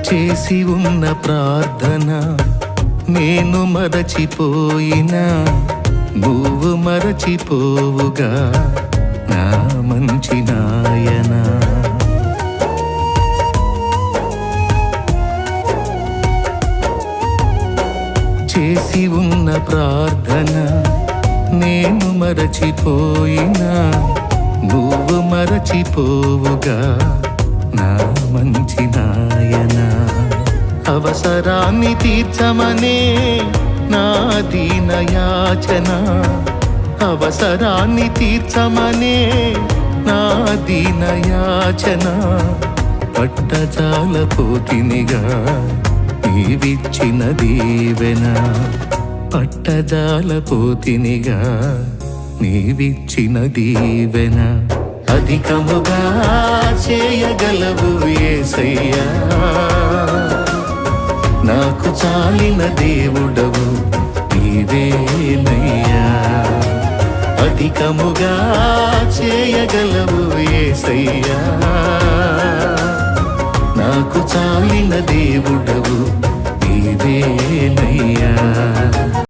చేసి ఉన్న ప్రార్థన నేను మరచిపోయినా నువ్వు మరచిపోవుగా నా మంచి నాయనా. చేసి ఉన్న ప్రార్థన నేను మరచిపోయినా నువ్వు మరచిపోవుగా నా మంచి నాయనా. అవసరాన్ని తీర్చమనే నా దీన యాచన, అవసరాన్ని తీర్చమనే నా దీన యాచన. పట్టజాలపోతినిగా నీవిచ్చిన దీవెన, పట్టజాలపోతినిగా నీవిచ్చిన దీవెన. అధికముగా చేయగలవు యేసయ్యా, నాకు చాలిన దేవుడవు నీవేనయ్యా. అధికముగా చేయగలవు యేసయ్యా, నాకు చాలిన దేవుడవు నీవేనయ్యా.